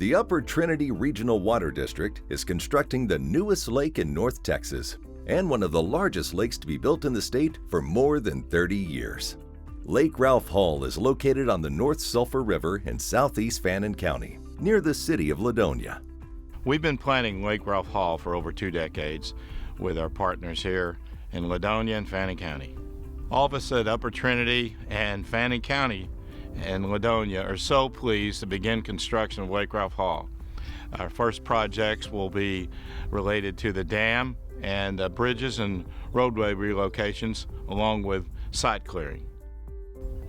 The Upper Trinity Regional Water District is constructing the newest lake in North Texas and one of the largest lakes to be built in the state for more than 30 years. Lake Ralph Hall is located on the North Sulphur River in southeast Fannin County, near the city of Ladonia. We've been planning Lake Ralph Hall for over 2 decades with our partners here in Ladonia and Fannin County. All of us at Upper Trinity and Fannin County and Ladonia are so pleased to begin construction of Lake Ralph Hall. Our first projects will be related to the dam and bridges and roadway relocations, along with site clearing.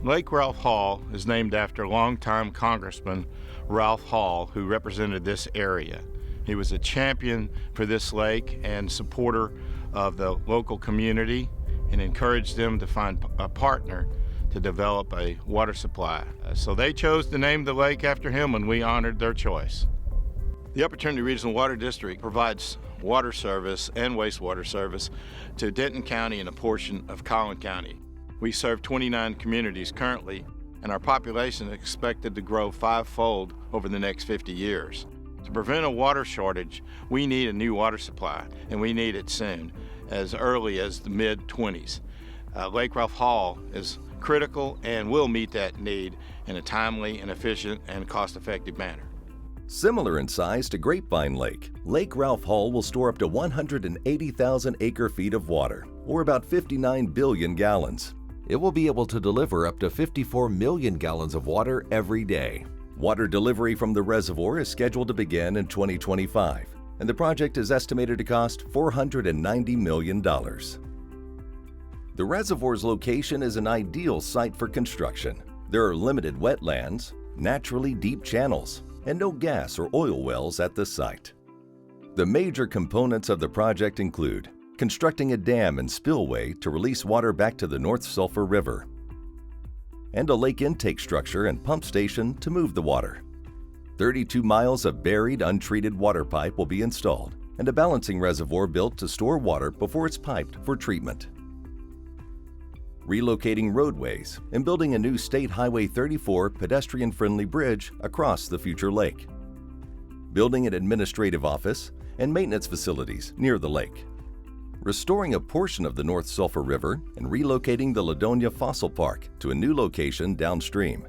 Lake Ralph Hall is named after longtime Congressman Ralph Hall, who represented this area. He was a champion for this lake and supporter of the local community and encouraged them to find a partner to develop a water supply. So they chose to name the lake after him, and we honored their choice. The Upper Trinity Regional Water District provides water service and wastewater service to Denton County and a portion of Collin County. We serve 29 communities currently, and our population is expected to grow 5-fold over the next 50 years. To prevent a water shortage, we need a new water supply, and we need it soon, as early as the mid-20s. Lake Ralph Hall is critical and will meet that need in a timely and efficient and cost-effective manner. Similar in size to Grapevine Lake, Lake Ralph Hall will store up to 180,000 acre-feet of water, or about 59 billion gallons. It will be able to deliver up to 54 million gallons of water every day. Water delivery from the reservoir is scheduled to begin in 2025, and the project is estimated to cost $490 million. The reservoir's location is an ideal site for construction. There are limited wetlands, naturally deep channels, and no gas or oil wells at the site. The major components of the project include constructing a dam and spillway to release water back to the North Sulphur River, and a lake intake structure and pump station to move the water. 32 miles of buried, untreated water pipe will be installed, and a balancing reservoir built to store water before it's piped for treatment. Relocating roadways and building a new State Highway 34 pedestrian-friendly bridge across the future lake. Building an administrative office and maintenance facilities near the lake. Restoring a portion of the North Sulphur River and relocating the Ladonia Fossil Park to a new location downstream.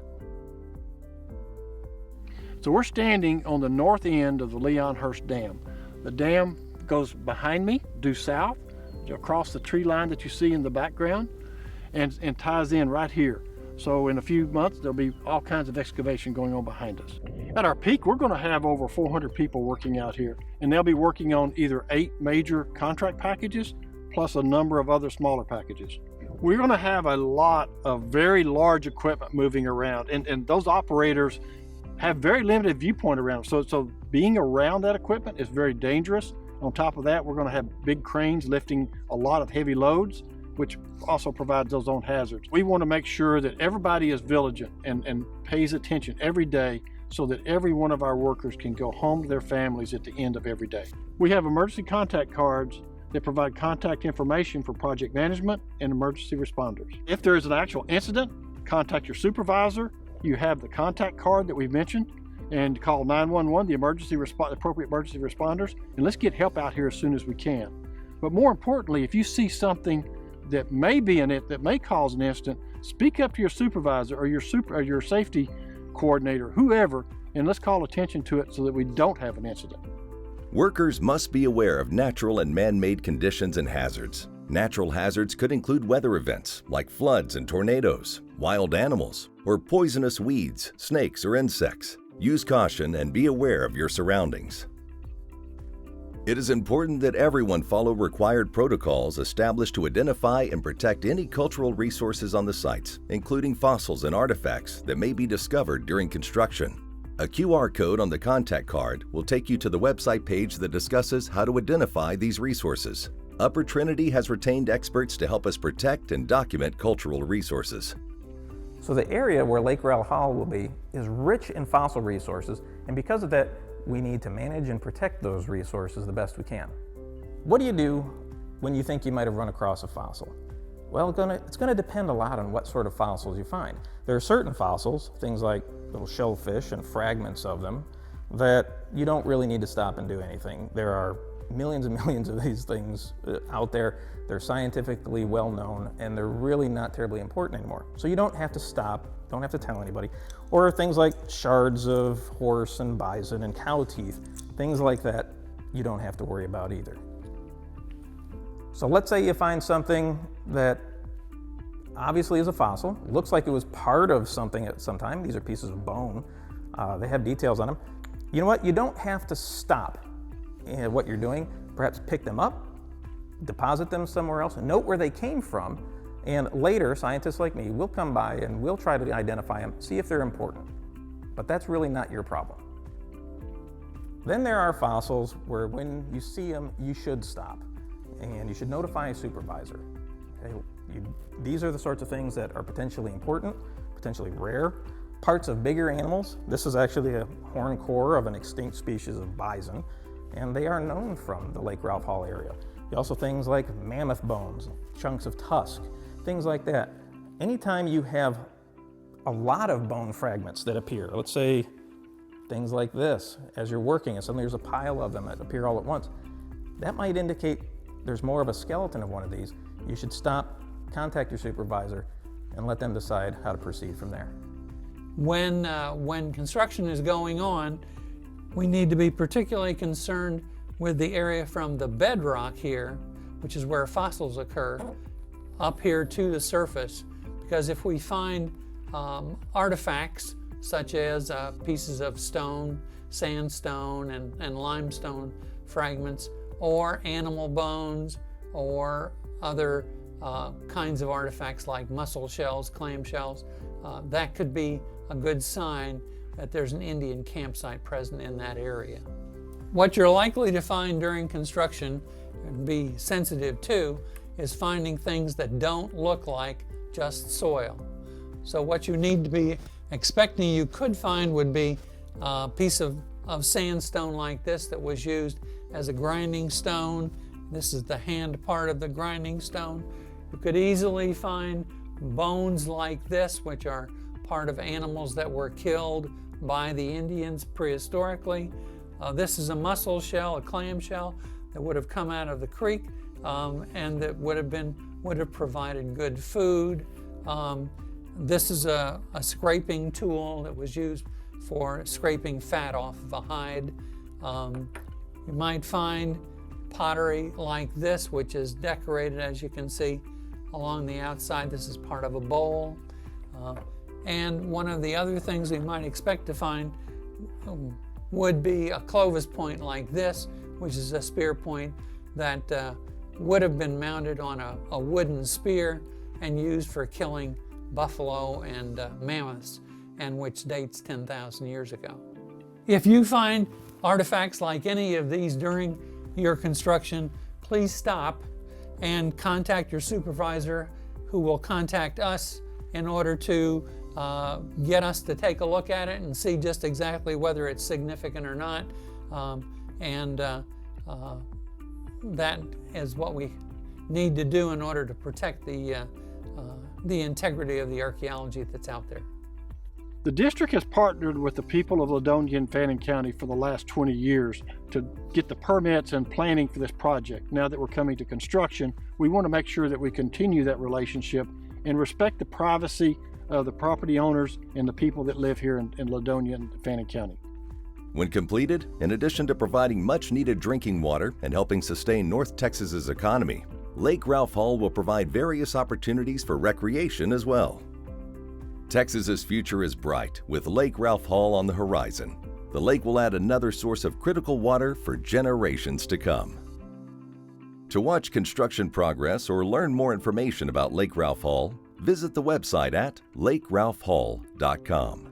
So we're standing on the north end of the Leonhurst Dam. The dam goes behind me, due south, across the tree line that you see in the background, and ties in right here. So in a few months, there'll be all kinds of excavation going on behind us. At our peak, we're gonna have over 400 people working out here, and they'll be working on either 8 major contract packages, plus a number of other smaller packages. We're gonna have a lot of very large equipment moving around, and those operators have very limited viewpoint around them. So being around that equipment is very dangerous. On top of that, we're gonna have big cranes lifting a lot of heavy loads, which also provides those own hazards. We want to make sure that everybody is vigilant and pays attention every day so that every one of our workers can go home to their families at the end of every day. We have emergency contact cards that provide contact information for project management and emergency responders. If there is an actual incident, contact your supervisor. You have the contact card that we've mentioned, and call 911, the appropriate emergency responders, and let's get help out here as soon as we can. But more importantly, if you see something that may be in it, that may cause an incident, speak up to your supervisor or your safety coordinator, whoever, and let's call attention to it so that we don't have an incident. Workers must be aware of natural and man-made conditions and hazards. Natural hazards could include weather events like floods and tornadoes, wild animals, or poisonous weeds, snakes, or insects. Use caution and be aware of your surroundings. It is important that everyone follow required protocols established to identify and protect any cultural resources on the sites, including fossils and artifacts that may be discovered during construction. A QR code on the contact card will take you to the website page that discusses how to identify these resources. Upper Trinity has retained experts to help us protect and document cultural resources. So the area where Lake Ralph Hall will be is rich in fossil resources, and because of that, we need to manage and protect those resources the best we can. What do you do when you think you might have run across a fossil? Well, it's going to depend a lot on what sort of fossils you find. There are certain fossils, things like little shellfish and fragments of them, that you don't really need to stop and do anything. There are millions and millions of these things out there. They're scientifically well known, and they're really not terribly important anymore. So you don't have to stop, don't have to tell anybody. Or things like shards of horse and bison and cow teeth, things like that, you don't have to worry about either. So let's say you find something that obviously is a fossil, looks like it was part of something at some time. These are pieces of bone. They have details on them. You know what? You don't have to stop what you're doing. Perhaps pick them up, deposit them somewhere else, note where they came from, and later scientists like me will come by and we'll try to identify them, see if they're important. But that's really not your problem. Then there are fossils where when you see them, you should stop and you should notify a supervisor. Okay? These are the sorts of things that are potentially important, potentially rare. Parts of bigger animals. This is actually a horn core of an extinct species of bison, and they are known from the Lake Ralph Hall area. Also things like mammoth bones, chunks of tusk, things like that. Anytime you have a lot of bone fragments that appear, let's say things like this, as you're working and suddenly there's a pile of them that appear all at once, that might indicate there's more of a skeleton of one of these. You should stop, contact your supervisor, and let them decide how to proceed from there. When construction is going on, we need to be particularly concerned with the area from the bedrock here, which is where fossils occur, up here to the surface, because if we find artifacts such as pieces of stone, sandstone, and limestone fragments, or animal bones, or other kinds of artifacts like mussel shells, clam shells, that could be a good sign that there's an Indian campsite present in that area. What you're likely to find during construction and be sensitive to is finding things that don't look like just soil. So what you need to be expecting you could find would be a piece of sandstone like this that was used as a grinding stone. This is the hand part of the grinding stone. You could easily find bones like this, which are part of animals that were killed by the Indians prehistorically. This is a mussel shell, a clam shell that would have come out of the creek and that would have provided good food. This is a scraping tool that was used for scraping fat off of a hide. You might find pottery like this, which is decorated, as you can see, along the outside. This is part of a bowl. And one of the other things we might expect to find would be a Clovis point like this, which is a spear point that would have been mounted on a wooden spear and used for killing buffalo and mammoths, and which dates 10,000 years ago. If you find artifacts like any of these during your construction, please stop and contact your supervisor, who will contact us in order to get us to take a look at it and see just exactly whether it's significant or not. That is what we need to do in order to protect the integrity of the archaeology that's out there. The district has partnered with the people of Ladonia and Fannin County for the last 20 years to get the permits and planning for this project. Now that we're coming to construction, we want to make sure that we continue that relationship and respect the privacy of the property owners and the people that live here in Ladonia and Fannin County. When completed, in addition to providing much-needed drinking water and helping sustain North Texas's economy, Lake Ralph Hall will provide various opportunities for recreation as well. Texas's future is bright with Lake Ralph Hall on the horizon. The lake will add another source of critical water for generations to come. To watch construction progress or learn more information about Lake Ralph Hall, visit the website at lakeralphhall.com.